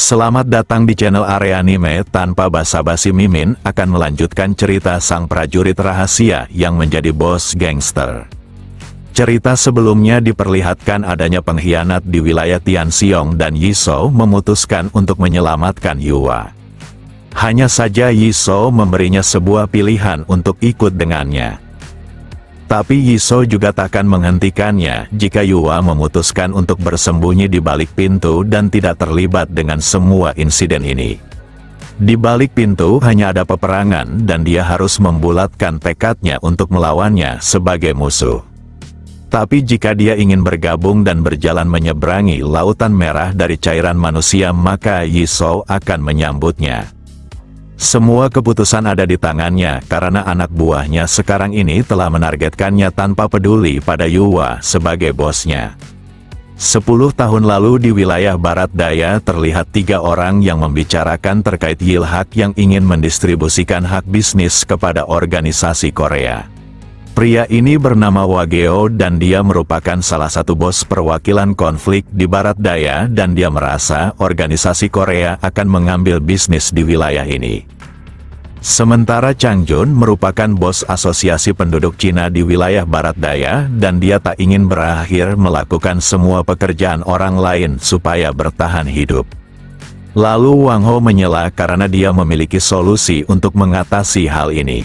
Selamat datang di channel Area Anime. Tanpa basa-basi, Mimin akan melanjutkan cerita sang prajurit rahasia yang menjadi bos gangster. Cerita sebelumnya diperlihatkan adanya pengkhianat di wilayah Tianxiong dan Yishou memutuskan untuk menyelamatkan Yua. Hanya saja Yishou memberinya sebuah pilihan untuk ikut dengannya. Tapi Yishou juga takkan menghentikannya jika Yua memutuskan untuk bersembunyi di balik pintu dan tidak terlibat dengan semua insiden ini. Di balik pintu hanya ada peperangan dan dia harus membulatkan tekadnya untuk melawannya sebagai musuh. Tapi jika dia ingin bergabung dan berjalan menyeberangi lautan merah dari cairan manusia, maka Yishou akan menyambutnya. Semua keputusan ada di tangannya karena anak buahnya sekarang ini telah menargetkannya tanpa peduli pada Yua sebagai bosnya. 10 tahun lalu di wilayah Barat Daya terlihat 3 orang yang membicarakan terkait Yilhak yang ingin mendistribusikan hak bisnis kepada organisasi Korea. Pria ini bernama Wageo dan dia merupakan salah satu bos perwakilan konflik di Barat Daya dan dia merasa organisasi Korea akan mengambil bisnis di wilayah ini. Sementara Chang Jun merupakan bos asosiasi penduduk Cina di wilayah Barat Daya dan dia tak ingin berakhir melakukan semua pekerjaan orang lain supaya bertahan hidup. Lalu Wang Ho menyela karena dia memiliki solusi untuk mengatasi hal ini.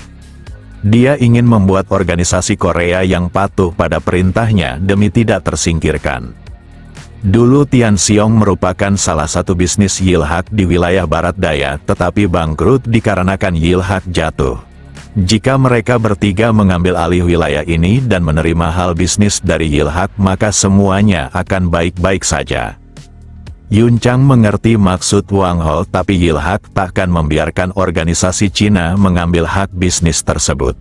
Dia ingin membuat organisasi Korea yang patuh pada perintahnya demi tidak tersingkirkan. Dulu Tianxiong merupakan salah satu bisnis Yilhak di wilayah Barat Daya, tetapi bangkrut dikarenakan Yilhak jatuh. Jika mereka bertiga mengambil alih wilayah ini dan menerima hal bisnis dari Yilhak, maka semuanya akan baik-baik saja. Yun Chang mengerti maksud Wang Ho, tapi Yilhak takkan membiarkan organisasi Cina mengambil hak bisnis tersebut.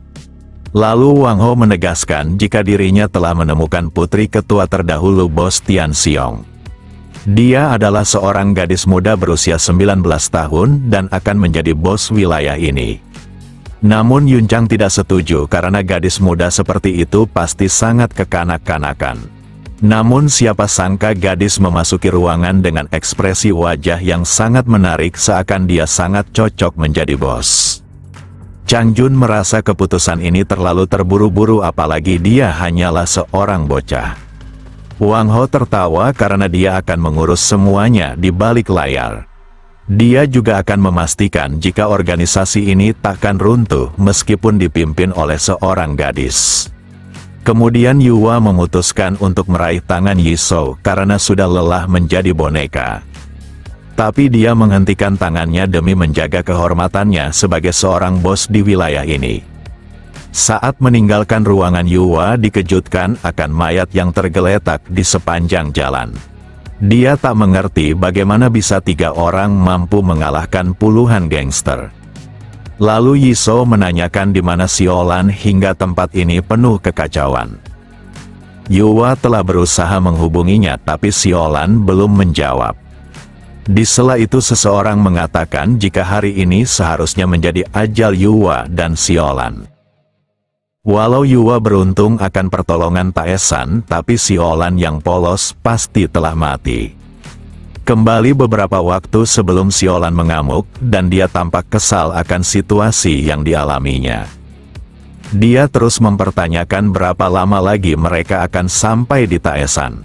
Lalu Wang Ho menegaskan jika dirinya telah menemukan putri ketua terdahulu bos Tianxiong. Dia adalah seorang gadis muda berusia 19 tahun dan akan menjadi bos wilayah ini. Namun Yun Chang tidak setuju karena gadis muda seperti itu pasti sangat kekanak-kanakan. Namun siapa sangka gadis memasuki ruangan dengan ekspresi wajah yang sangat menarik seakan dia sangat cocok menjadi bos. Chang Jun merasa keputusan ini terlalu terburu-buru apalagi dia hanyalah seorang bocah. Wang Ho tertawa karena dia akan mengurus semuanya di balik layar. Dia juga akan memastikan jika organisasi ini takkan runtuh meskipun dipimpin oleh seorang gadis. Kemudian Yua memutuskan untuk meraih tangan Yishou karena sudah lelah menjadi boneka. Tapi dia menghentikan tangannya demi menjaga kehormatannya sebagai seorang bos di wilayah ini. Saat meninggalkan ruangan, Yua dikejutkan akan mayat yang tergeletak di sepanjang jalan. Dia tak mengerti bagaimana bisa 3 orang mampu mengalahkan puluhan gangster. Lalu Yishou menanyakan di mana Siolan hingga tempat ini penuh kekacauan. Yua telah berusaha menghubunginya tapi Siolan belum menjawab. Di sela itu seseorang mengatakan jika hari ini seharusnya menjadi ajal Yua dan Siolan. Walau Yua beruntung akan pertolongan Taesan, tapi Siolan yang polos pasti telah mati. Kembali beberapa waktu sebelum Siolan mengamuk, dan dia tampak kesal akan situasi yang dialaminya. Dia terus mempertanyakan berapa lama lagi mereka akan sampai di Taesan.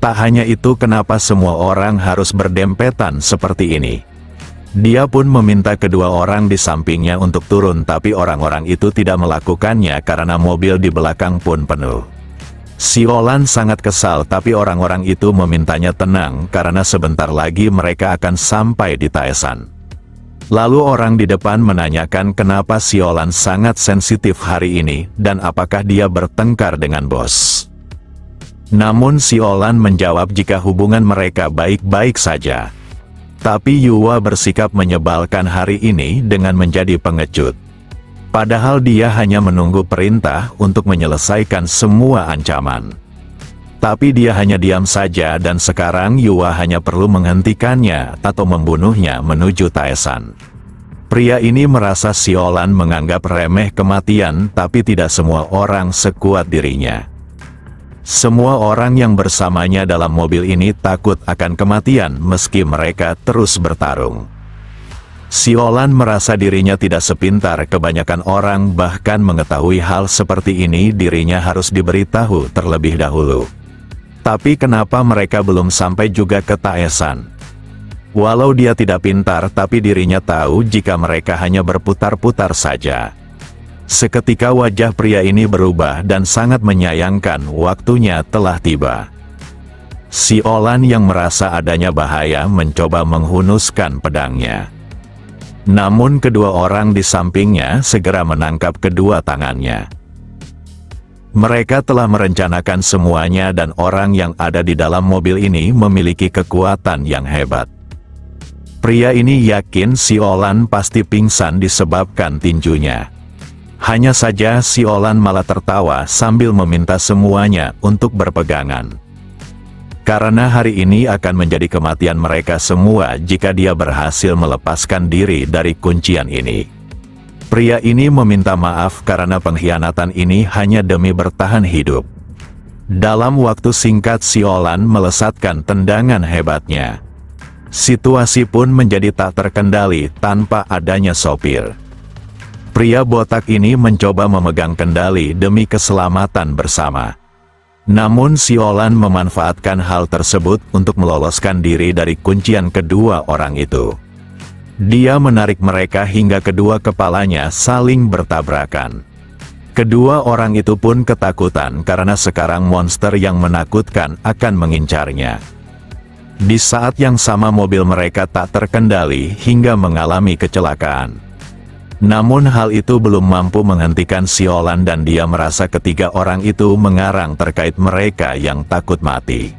Tak hanya itu, kenapa semua orang harus berdempetan seperti ini. Dia pun meminta kedua orang di sampingnya untuk turun, tapi orang-orang itu tidak melakukannya karena mobil di belakang pun penuh. Siolan sangat kesal tapi orang-orang itu memintanya tenang karena sebentar lagi mereka akan sampai di Taesan. Lalu orang di depan menanyakan kenapa Siolan sangat sensitif hari ini dan apakah dia bertengkar dengan bos. Namun Siolan menjawab jika hubungan mereka baik-baik saja. Tapi Yua bersikap menyebalkan hari ini dengan menjadi pengecut. Padahal dia hanya menunggu perintah untuk menyelesaikan semua ancaman. Tapi dia hanya diam saja dan sekarang Yua hanya perlu menghentikannya atau membunuhnya menuju Taesan. Pria ini merasa Siolan menganggap remeh kematian tapi tidak semua orang sekuat dirinya. Semua orang yang bersamanya dalam mobil ini takut akan kematian meski mereka terus bertarung. Siolan merasa dirinya tidak sepintar kebanyakan orang, bahkan mengetahui hal seperti ini dirinya harus diberitahu terlebih dahulu. Tapi kenapa mereka belum sampai juga ke Taesan? Walau dia tidak pintar, tapi dirinya tahu jika mereka hanya berputar-putar saja. Seketika wajah pria ini berubah dan sangat menyayangkan, waktunya telah tiba. Siolan yang merasa adanya bahaya mencoba menghunuskan pedangnya. Namun kedua orang di sampingnya segera menangkap kedua tangannya. Mereka telah merencanakan semuanya dan orang yang ada di dalam mobil ini memiliki kekuatan yang hebat. Pria ini yakin Siolan pasti pingsan disebabkan tinjunya. Hanya saja Siolan malah tertawa sambil meminta semuanya untuk berpegangan. Karena hari ini akan menjadi kematian mereka semua jika dia berhasil melepaskan diri dari kuncian ini. Pria ini meminta maaf karena pengkhianatan ini hanya demi bertahan hidup. Dalam waktu singkat Siolan melesatkan tendangan hebatnya. Situasi pun menjadi tak terkendali tanpa adanya sopir. Pria botak ini mencoba memegang kendali demi keselamatan bersama. Namun Siolan memanfaatkan hal tersebut untuk meloloskan diri dari kuncian kedua orang itu. Dia menarik mereka hingga kedua kepalanya saling bertabrakan. Kedua orang itu pun ketakutan karena sekarang monster yang menakutkan akan mengincarnya. Di saat yang sama mobil mereka tak terkendali hingga mengalami kecelakaan. Namun hal itu belum mampu menghentikan Siolan dan dia merasa ketiga orang itu mengarang terkait mereka yang takut mati.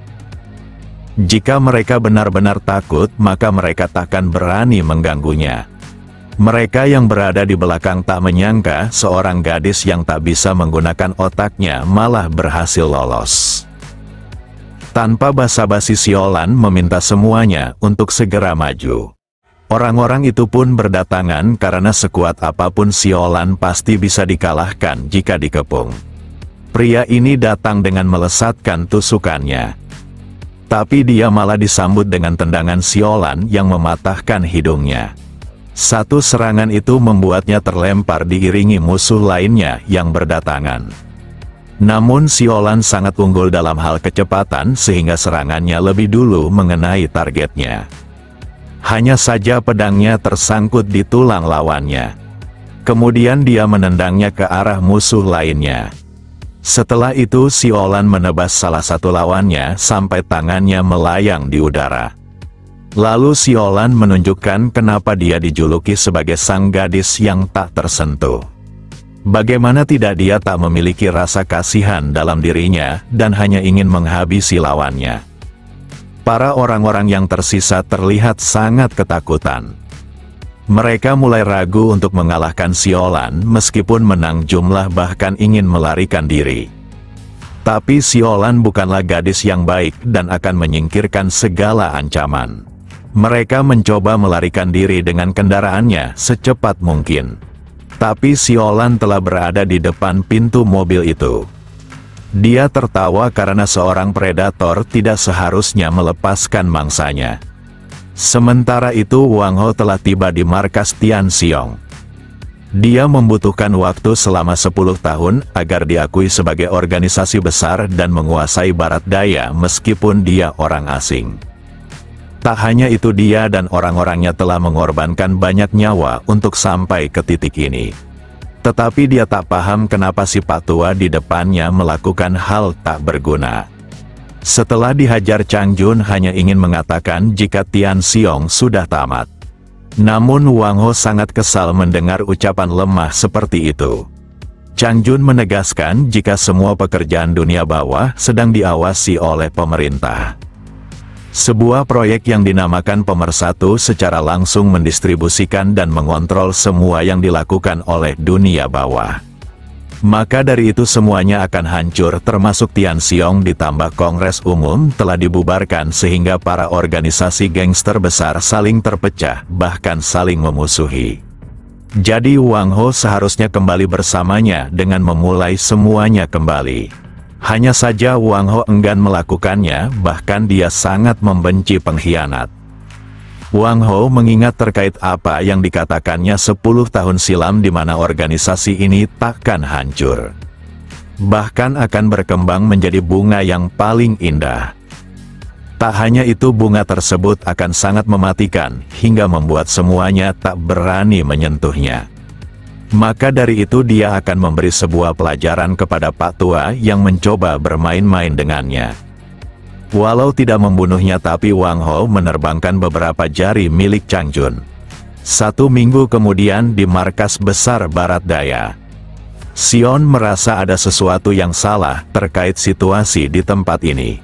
Jika mereka benar-benar takut, maka mereka takkan berani mengganggunya. Mereka yang berada di belakang tak menyangka seorang gadis yang tak bisa menggunakan otaknya malah berhasil lolos. Tanpa basa-basi Siolan meminta semuanya untuk segera maju. Orang-orang itu pun berdatangan karena sekuat apapun Siolan pasti bisa dikalahkan jika dikepung. Pria ini datang dengan melesatkan tusukannya. Tapi dia malah disambut dengan tendangan Siolan yang mematahkan hidungnya. Satu serangan itu membuatnya terlempar diiringi musuh lainnya yang berdatangan. Namun Siolan sangat unggul dalam hal kecepatan sehingga serangannya lebih dulu mengenai targetnya. Hanya saja pedangnya tersangkut di tulang lawannya. Kemudian dia menendangnya ke arah musuh lainnya. Setelah itu Siolan menebas salah satu lawannya sampai tangannya melayang di udara. Lalu Siolan menunjukkan kenapa dia dijuluki sebagai sang gadis yang tak tersentuh. Bagaimana tidak, dia tak memiliki rasa kasihan dalam dirinya dan hanya ingin menghabisi lawannya. Para orang-orang yang tersisa terlihat sangat ketakutan. Mereka mulai ragu untuk mengalahkan Siolan meskipun menang jumlah, bahkan ingin melarikan diri. Tapi Siolan bukanlah gadis yang baik dan akan menyingkirkan segala ancaman. Mereka mencoba melarikan diri dengan kendaraannya secepat mungkin. Tapi Siolan telah berada di depan pintu mobil itu. Dia tertawa karena seorang predator tidak seharusnya melepaskan mangsanya. Sementara itu Wang Ho telah tiba di markas Tian Xiong. Dia membutuhkan waktu selama 10 tahun agar diakui sebagai organisasi besar dan menguasai barat daya meskipun dia orang asing. Tak hanya itu, dia dan orang-orangnya telah mengorbankan banyak nyawa untuk sampai ke titik ini. Tetapi dia tak paham kenapa si Pak Tua di depannya melakukan hal tak berguna. Setelah dihajar, Chang Jun hanya ingin mengatakan jika Tian Xiong sudah tamat. Namun Wang Ho sangat kesal mendengar ucapan lemah seperti itu. Chang Jun menegaskan jika semua pekerjaan dunia bawah sedang diawasi oleh pemerintah. Sebuah proyek yang dinamakan Pemersatu secara langsung mendistribusikan dan mengontrol semua yang dilakukan oleh dunia bawah. Maka dari itu semuanya akan hancur, termasuk Tian Xiong, ditambah Kongres Umum telah dibubarkan sehingga para organisasi gangster besar saling terpecah, bahkan saling memusuhi. Jadi Wang Ho seharusnya kembali bersamanya dengan memulai semuanya kembali. Hanya saja Wang Ho enggan melakukannya, bahkan dia sangat membenci pengkhianat. Wang Ho mengingat terkait apa yang dikatakannya 10 tahun silam di mana organisasi ini takkan hancur. Bahkan akan berkembang menjadi bunga yang paling indah. Tak hanya itu, bunga tersebut akan sangat mematikan, hingga membuat semuanya tak berani menyentuhnya. Maka dari itu dia akan memberi sebuah pelajaran kepada Pak Tua yang mencoba bermain-main dengannya. Walau tidak membunuhnya, tapi Wang Ho menerbangkan beberapa jari milik Chang Jun. 1 minggu kemudian di markas besar Barat Daya, Sion merasa ada sesuatu yang salah terkait situasi di tempat ini.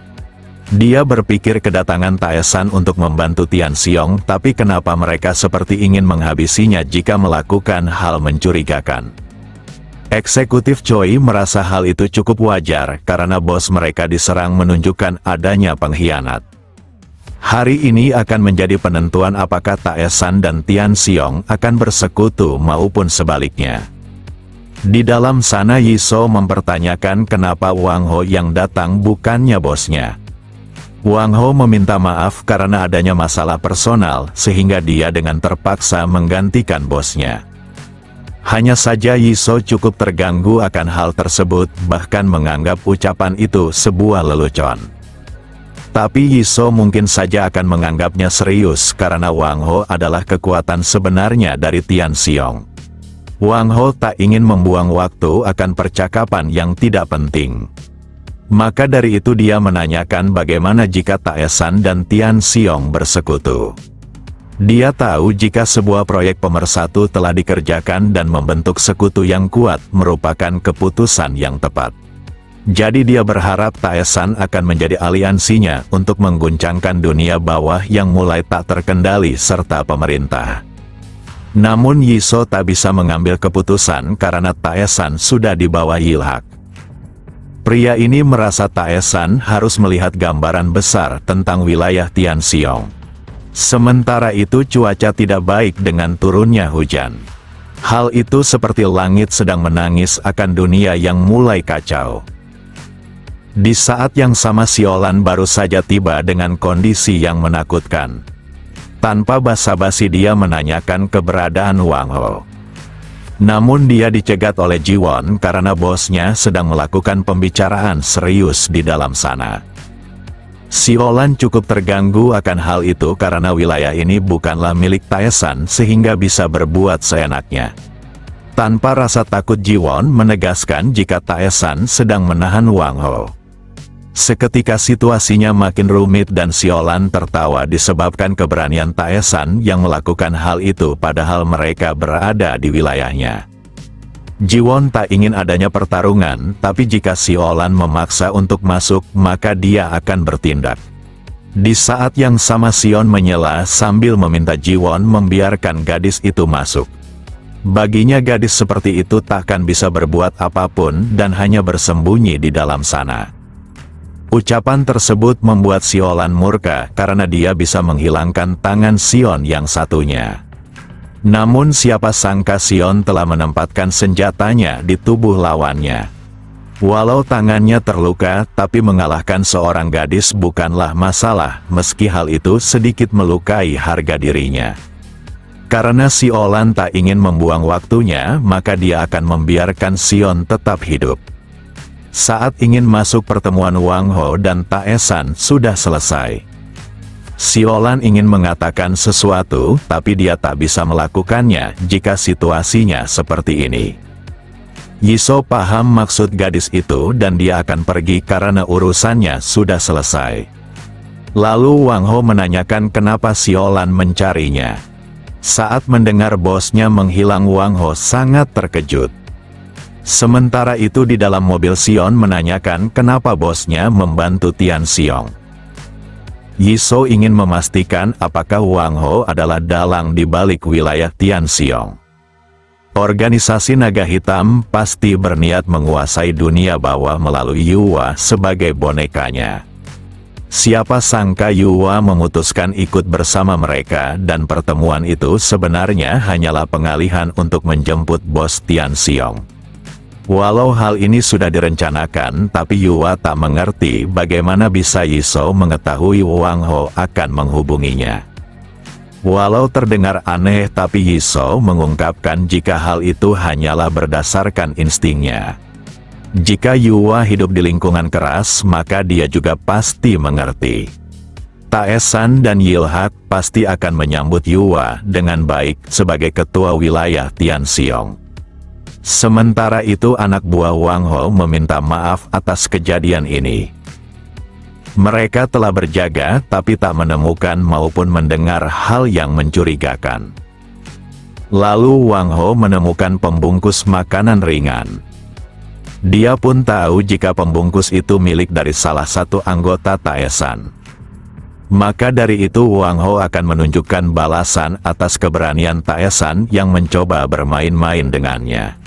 Dia berpikir kedatangan Taesan untuk membantu Tian Xiong, tapi kenapa mereka seperti ingin menghabisinya jika melakukan hal mencurigakan. Eksekutif Choi merasa hal itu cukup wajar karena bos mereka diserang menunjukkan adanya pengkhianat. Hari ini akan menjadi penentuan apakah Taesan dan Tian Xiong akan bersekutu maupun sebaliknya. Di dalam sana Yiso mempertanyakan kenapa Wang Ho yang datang bukannya bosnya. Wang Ho meminta maaf karena adanya masalah personal sehingga dia dengan terpaksa menggantikan bosnya. Hanya saja Yiso cukup terganggu akan hal tersebut, bahkan menganggap ucapan itu sebuah lelucon. Tapi Yiso mungkin saja akan menganggapnya serius karena Wang Ho adalah kekuatan sebenarnya dari Tian Xiong. Wang Ho tak ingin membuang waktu akan percakapan yang tidak penting. Maka dari itu dia menanyakan bagaimana jika Taesan dan Tian Xiong bersekutu. Dia tahu jika sebuah proyek pemersatu telah dikerjakan dan membentuk sekutu yang kuat merupakan keputusan yang tepat. Jadi dia berharap Taesan akan menjadi aliansinya untuk mengguncangkan dunia bawah yang mulai tak terkendali serta pemerintah. Namun Yiso tak bisa mengambil keputusan karena Taesan sudah di bawah Yilhak. Pria ini merasa Taesan harus melihat gambaran besar tentang wilayah Tian Xiong. Sementara itu cuaca tidak baik dengan turunnya hujan. Hal itu seperti langit sedang menangis akan dunia yang mulai kacau. Di saat yang sama Siolan baru saja tiba dengan kondisi yang menakutkan. Tanpa basa-basi dia menanyakan keberadaan Wang Ho. Namun dia dicegat oleh Jiwon karena bosnya sedang melakukan pembicaraan serius di dalam sana. Siolan cukup terganggu akan hal itu karena wilayah ini bukanlah milik Taesan sehingga bisa berbuat seenaknya. Tanpa rasa takut Jiwon menegaskan jika Taesan sedang menahan Wang Ho. Seketika situasinya makin rumit dan Siolan tertawa disebabkan keberanian Taesan yang melakukan hal itu padahal mereka berada di wilayahnya. Jiwon tak ingin adanya pertarungan, tapi jika Siolan memaksa untuk masuk, maka dia akan bertindak. Di saat yang sama Sion menyela sambil meminta Jiwon membiarkan gadis itu masuk. Baginya gadis seperti itu takkan bisa berbuat apapun dan hanya bersembunyi di dalam sana. Ucapan tersebut membuat Siolan murka karena dia bisa menghilangkan tangan Sion yang satunya. Namun siapa sangka Sion telah menempatkan senjatanya di tubuh lawannya. Walau tangannya terluka, tapi mengalahkan seorang gadis bukanlah masalah, meski hal itu sedikit melukai harga dirinya. Karena Siolan tak ingin membuang waktunya, maka dia akan membiarkan Sion tetap hidup. Saat ingin masuk pertemuan Wang Ho dan Taesan sudah selesai. Siolan ingin mengatakan sesuatu, tapi dia tak bisa melakukannya jika situasinya seperti ini. Yiso paham maksud gadis itu dan dia akan pergi karena urusannya sudah selesai. Lalu Wang Ho menanyakan kenapa Siolan mencarinya. Saat mendengar bosnya menghilang, Wang Ho sangat terkejut. Sementara itu di dalam mobil Sion menanyakan kenapa bosnya membantu Tian Xiong. Yiso ingin memastikan apakah Wang Ho adalah dalang di balik wilayah Tian Xiong. Organisasi Naga Hitam pasti berniat menguasai dunia bawah melalui Yuwa sebagai bonekanya. Siapa sangka Yuwa memutuskan ikut bersama mereka dan pertemuan itu sebenarnya hanyalah pengalihan untuk menjemput bos Tian Xiong. Walau hal ini sudah direncanakan, tapi Yua tak mengerti bagaimana bisa Yisou mengetahui Wang Ho akan menghubunginya. Walau terdengar aneh, tapi Yisou mengungkapkan jika hal itu hanyalah berdasarkan instingnya. Jika Yua hidup di lingkungan keras, maka dia juga pasti mengerti. Taesan dan Yilhak pasti akan menyambut Yua dengan baik sebagai ketua wilayah Tianxiong. Sementara itu anak buah Wang Ho meminta maaf atas kejadian ini. Mereka telah berjaga tapi tak menemukan maupun mendengar hal yang mencurigakan. Lalu Wang Ho menemukan pembungkus makanan ringan. Dia pun tahu jika pembungkus itu milik dari salah satu anggota Taesan. Maka dari itu Wang Ho akan menunjukkan balasan atas keberanian Taesan yang mencoba bermain-main dengannya.